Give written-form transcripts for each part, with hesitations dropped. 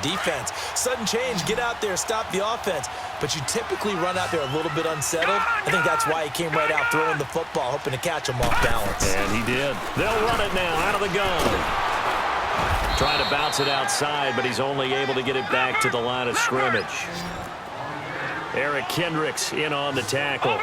defense. Sudden change, get out there, stop the offense. But you typically run out there a little bit unsettled. I think that's why he came right out throwing the football, hoping to catch him off balance. And he did. They'll run it now out of the gun. Trying to bounce it outside, but he's only able to get it back to the line of scrimmage. Eric Kendricks in on the tackle.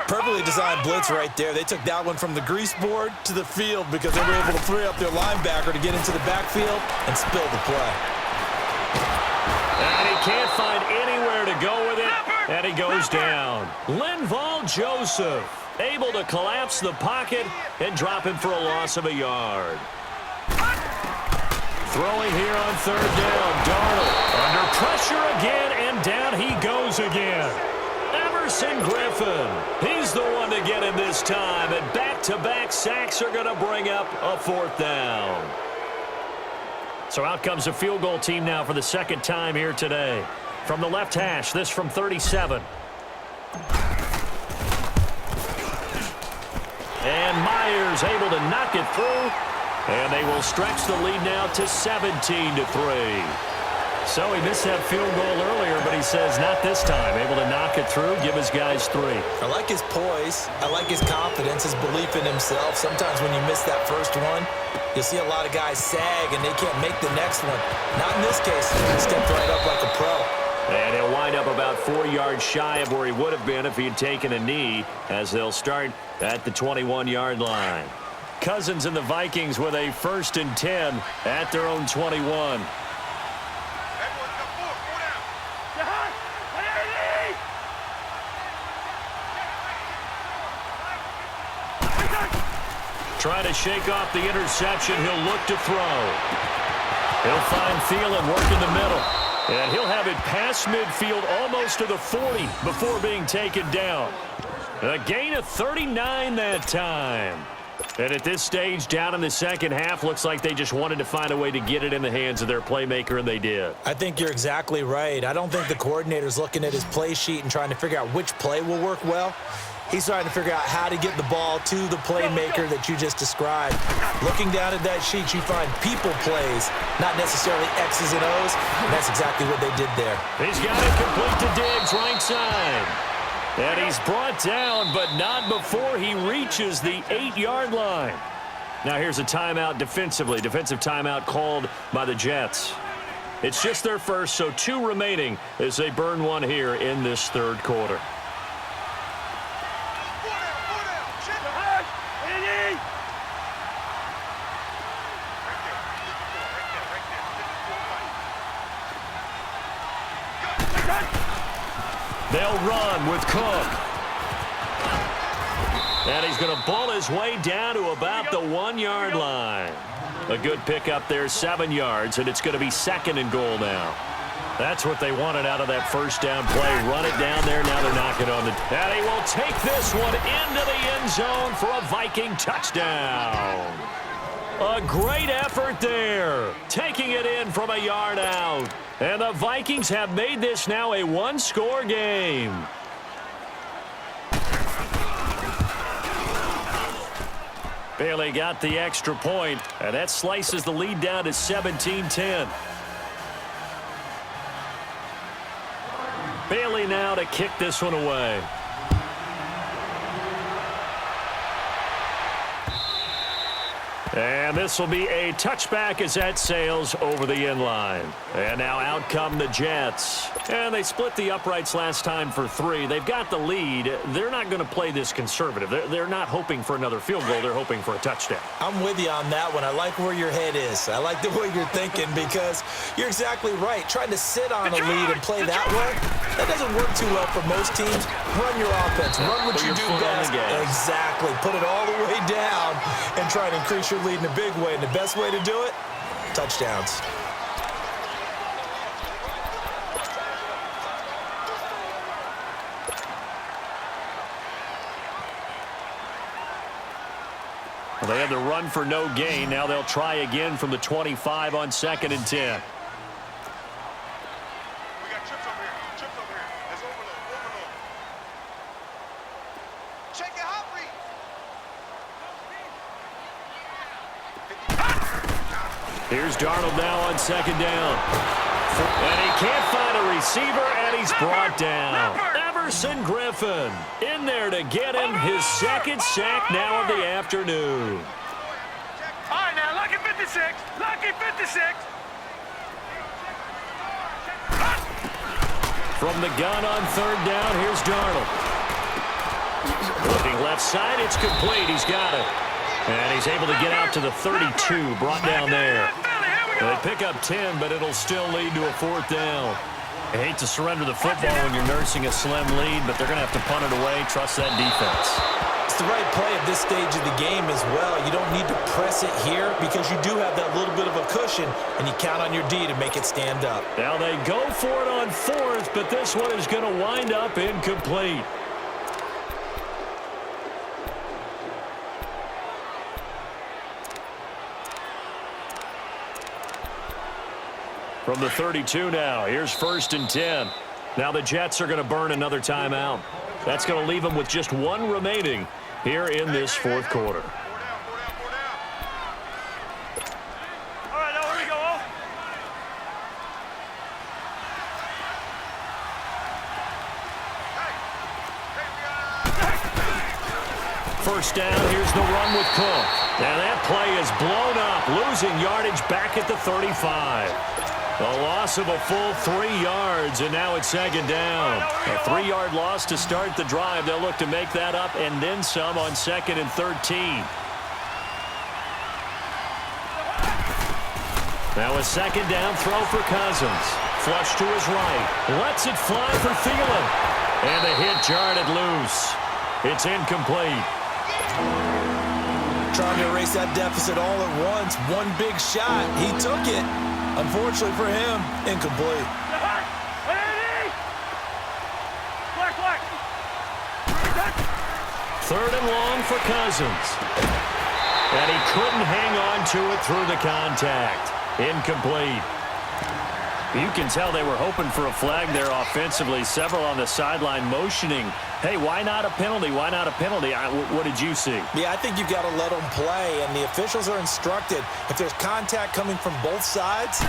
Perfectly designed blitz right there. They took that one from the grease board to the field because they were able to free up their linebacker to get into the backfield and spill the play. And he can't find anywhere to go with it, and he goes down. Linval Joseph able to collapse the pocket and drop him for a loss of a yard. Throwing here on third down. Darnold under pressure again, and down he goes again. Everson Griffin, he's the one to get him this time, and back-to-back sacks are going to bring up a fourth down. So out comes a field goal team now for the second time here today. From the left hash, this from 37. And Myers able to knock it through. And they will stretch the lead now to 17-3. So he missed that field goal earlier, but he says not this time. Able to knock it through, give his guys 3. I like his poise. I like his confidence, his belief in himself. Sometimes when you miss that first one, you'll see a lot of guys sag and they can't make the next one. Not in this case. He stepped right up like a pro. And he'll wind up about 4 yards shy of where he would have been if he had taken a knee, as they'll start at the 21-yard line. Cousins and the Vikings with a 1st and 10 at their own 21. Trying to shake off the interception. He'll look to throw. He'll find Thielen, work in the middle. And he'll have it past midfield almost to the 40 before being taken down. A gain of 39 that time. And at this stage, down in the second half, looks like they just wanted to find a way to get it in the hands of their playmaker, and they did. I think you're exactly right. I don't think the coordinator's looking at his play sheet and trying to figure out which play will work well. He's trying to figure out how to get the ball to the playmaker that you just described. Looking down at that sheet, you find people plays, not necessarily X's and O's, and that's exactly what they did there. He's got it complete to Diggs, right side. And he's brought down, but not before he reaches the 8-yard line. Now here's a timeout defensively. Defensive timeout called by the Jets. It's just their first, so 2 remaining as they burn one here in this third quarter. They'll run with Cook. And he's going to ball his way down to about the 1-yard line. A good pickup there, 7 yards, and it's going to be 2nd and goal now. That's what they wanted out of that first down play. Run it down there. Now they're knocking on the... And he will take this one into the end zone for a Viking touchdown. A great effort there, taking it in from a yard out. And the Vikings have made this now a 1-score game. Bailey got the extra point, and that slices the lead down to 17-10. Bailey now to kick this one away. And this will be a touchback as that sails over the end line. And now out come the Jets. And they split the uprights last time for 3. They've got the lead. They're not going to play this conservative. They're not hoping for another field goal. They're hoping for a touchdown. I'm with you on that one. I like where your head is. I like the way you're thinking because you're exactly right. Trying to sit on a lead and play that way, that doesn't work too well for most teams. Run your offense. Run what you do best. Exactly. Put it all the way down and try to increase your lead in a big way. And the best way to do it, touchdowns. Well, they had the run for no gain. Now they'll try again from the 25 on 2nd and 10. Here's Darnold now on 2nd down. receiver, and he's brought down. Everson Griffin in there to get him his second sack now of the afternoon. All right, now, lucky 56. Lucky 56. From the gun on third down, here's Darnold. Looking left side, it's complete. He's got it. And he's able to get out to the 32, brought down there. They pick up 10, but it'll still lead to a fourth down. I hate to surrender the football when you're nursing a slim lead, but they're going to have to punt it away. Trust that defense. It's the right play at this stage of the game as well. You don't need to press it here because you do have that little bit of a cushion, and you count on your D to make it stand up. Now they go for it on fourth, but this one is going to wind up incomplete. From the 32 now, here's 1st and 10. Now the Jets are going to burn another timeout. That's going to leave them with just one remaining here in this fourth quarter. All right, now here we go. First down, here's the run with Cook. Now that play is blown up, losing yardage back at the 35. A loss of a full 3 yards, and now it's second down. A 3-yard loss to start the drive. They'll look to make that up and then some on 2nd and 13. Now a second down throw for Cousins. Flush to his right. Lets it fly for Thielen. And the hit jarred it loose. It's incomplete. Trying to erase that deficit all at once. One big shot. He took it. Unfortunately for him, incomplete. Third and long for Cousins. And he couldn't hang on to it through the contact. Incomplete. You can tell they were hoping for a flag there offensively. Several on the sideline motioning, hey, why not a penalty? Why not a penalty? What did you see? Yeah, I think you've got to let them play, and the officials are instructed. If there's contact coming from both sides,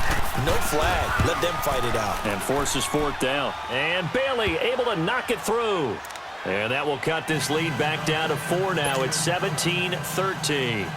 no flag. Let them fight it out. And forces fourth down. And Bailey able to knock it through. And that will cut this lead back down to 4 now. It's 17-13.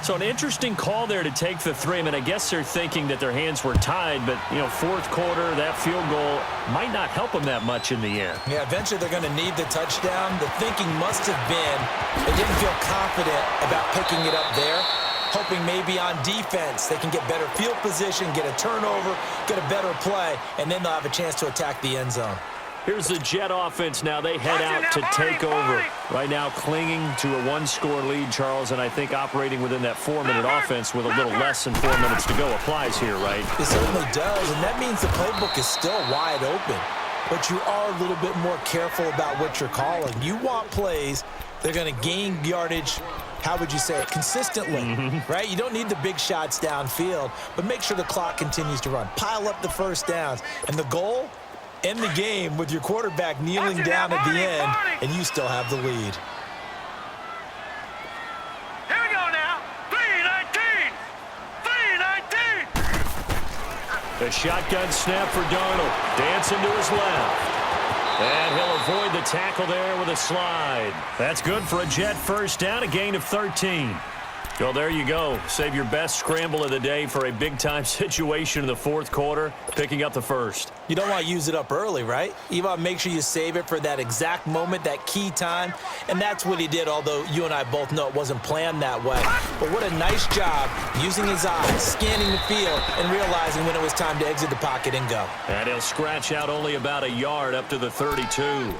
So an interesting call there to take the 3. I mean, I guess they're thinking that their hands were tied, but, you know, fourth quarter, that field goal might not help them that much in the end. Yeah, eventually they're going to need the touchdown. The thinking must have been they didn't feel confident about picking it up there, hoping maybe on defense they can get better field position, get a turnover, get a better play, and then they'll have a chance to attack the end zone. Here's the Jet offense now. They head out to take over. Right now clinging to a 1-score lead, Charles, and I think operating within that 4-minute offense with a little less than 4 minutes to go applies here, right? It certainly does, and that means the playbook is still wide open. But you are a little bit more careful about what you're calling. You want plays that are going to gain yardage, how would you say it, consistently, right? You don't need the big shots downfield, but make sure the clock continues to run. Pile up the first downs, and the goal, end the game with your quarterback kneeling down at the end, and you still have the lead. Here we go now. 3-19. 3-19. The shotgun snap for Darnold. Dancing to his left. And he'll avoid the tackle there with a slide. That's good for a Jet first down, a gain of 13. Well, there you go. Save your best scramble of the day for a big-time situation in the fourth quarter, picking up the first. You don't want to use it up early, right? You want to make sure you save it for that exact moment, that key time, and that's what he did, although you and I both know it wasn't planned that way. But what a nice job using his eyes, scanning the field, and realizing when it was time to exit the pocket and go. And he'll scratch out only about a yard up to the 32.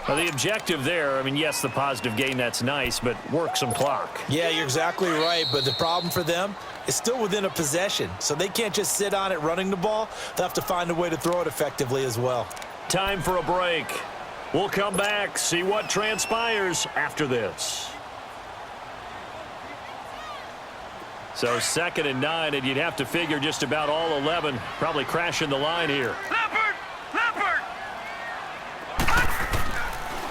Well, the objective there, I mean, yes, the positive gain, that's nice, but work some clock. Yeah, you're exactly right, but the problem for them is still within a possession, so they can't just sit on it running the ball. They'll have to find a way to throw it effectively as well. Time for a break. We'll come back, see what transpires after this. So 2nd and 9, and you'd have to figure just about all 11 probably crashing the line here. Leopard!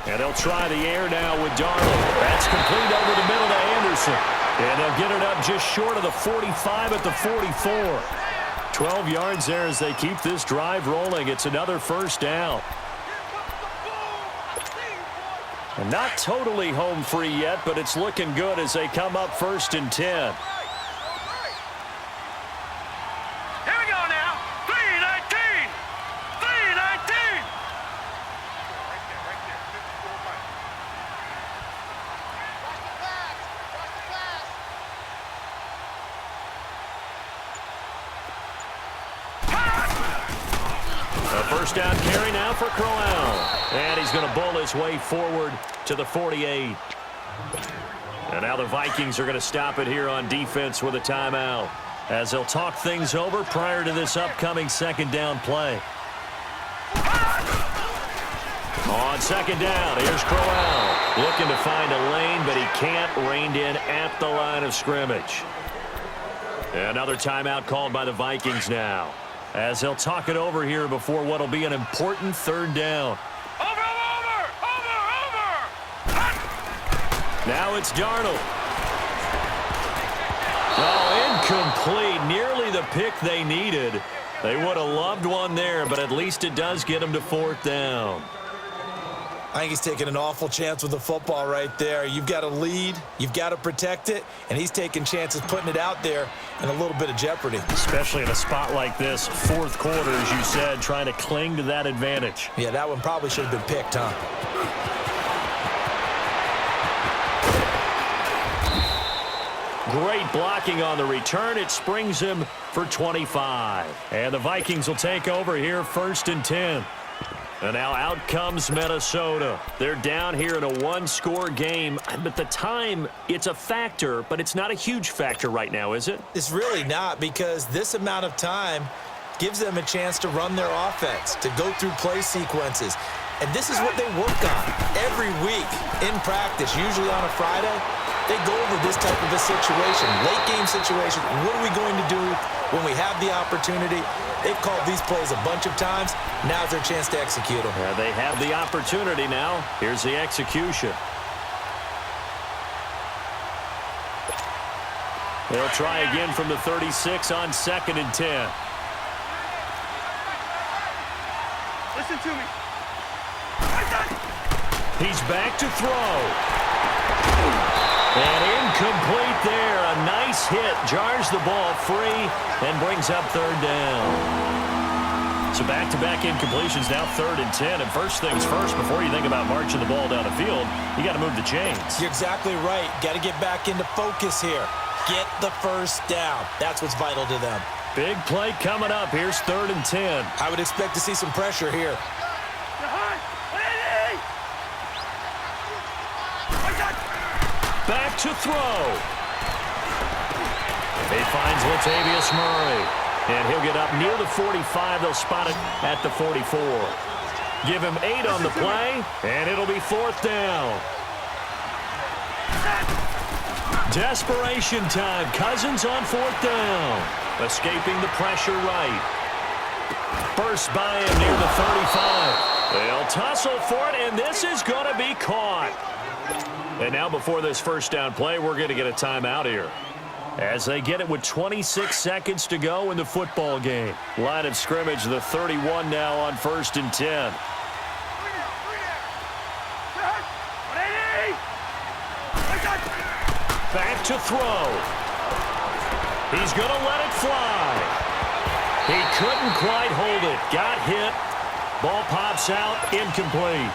And they'll try the air now with Darnold. That's complete over the middle to Anderson. And they'll get it up just short of the 45 at the 44. 12 yards there as they keep this drive rolling. It's another first down. And not totally home free yet, but it's looking good as they come up 1st and 10. Here we go now. 3-19. 3-19. A first down carry now for Crowell. And he's going to bull his way forward to the 48. And now the Vikings are going to stop it here on defense with a timeout, as they'll talk things over prior to this upcoming second down play. On second down, here's Crowell. Looking to find a lane, but he can't. Reined in at the line of scrimmage. Another timeout called by the Vikings now, as they'll talk it over here before what will be an important third down. Over. Now it's Darnold. Oh, incomplete. Nearly the pick they needed. They would have loved one there, but at least it does get them to 4th down. I think he's taking an awful chance with the football right there. You've got to lead, you've got to protect it, and he's taking chances putting it out there in a little bit of jeopardy. Especially in a spot like this, 4th quarter, as you said, trying to cling to that advantage. Yeah, that one probably should have been picked, huh? Great blocking on the return. It springs him for 25. And the Vikings will take over here 1st and 10. And now out comes Minnesota. They're down here in a one-score game. But the time, it's a factor, but it's not a huge factor right now, is it? It's really not, because this amount of time gives them a chance to run their offense, to go through play sequences. And this is what they work on every week in practice, usually on a Friday. They go over this type of a situation, late game situation. What are we going to do when we have the opportunity? They've called these plays a bunch of times. Now's their chance to execute them. Yeah, they have the opportunity now. Here's the execution. They'll try again from the 36 on 2nd and 10. Listen to me. He's back to throw. And incomplete there. A nice hit. Jars the ball free and brings up 3rd down. So back-to-back incompletions, now 3rd and 10. And first things first, before you think about marching the ball down the field, you got to move the chains. You're exactly right. Got to get back into focus here. Get the first down. That's what's vital to them. Big play coming up. Here's 3rd and 10. I would expect to see some pressure here. Back to throw. He finds Latavius Murray. And he'll get up near the 45. They'll spot it at the 44. Give him 8 on the play, and it'll be 4th down. Desperation time. Cousins on 4th down. Escaping the pressure right. Burst by him near the 35. They'll tussle for it, and this is going to be caught. And now before this first down play, we're going to get a timeout here, as they get it with 26 seconds to go in the football game. Line of scrimmage, the 31 now on 1st and 10. Back to throw. He's going to let it fly. He couldn't quite hold it. Got hit. Ball pops out. Incomplete.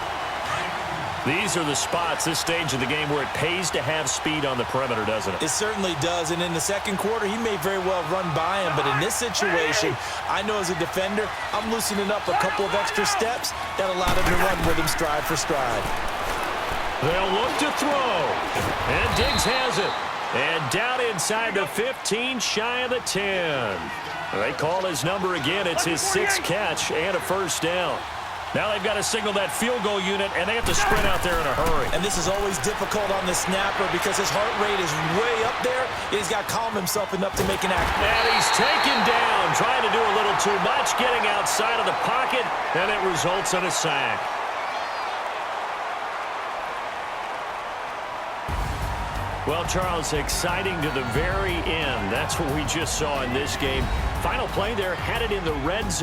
These are the spots, this stage of the game, where it pays to have speed on the perimeter, doesn't it? It certainly does, and in the second quarter, he may very well run by him, but in this situation, I know as a defender, I'm loosening up a couple of extra steps that allowed him to run with him stride for stride. They'll look to throw, and Diggs has it. And down inside the 15, shy of the 10. They call his number again. It's his 6th catch and a first down. Now they've got to signal that field goal unit, and they have to sprint out there in a hurry. And this is always difficult on the snapper because his heart rate is way up there. He's got to calm himself enough to make an act. And he's taken down, trying to do a little too much, getting outside of the pocket, and it results in a sack. Well, Charles, exciting to the very end. That's what we just saw in this game. Final play there, had it in the red zone.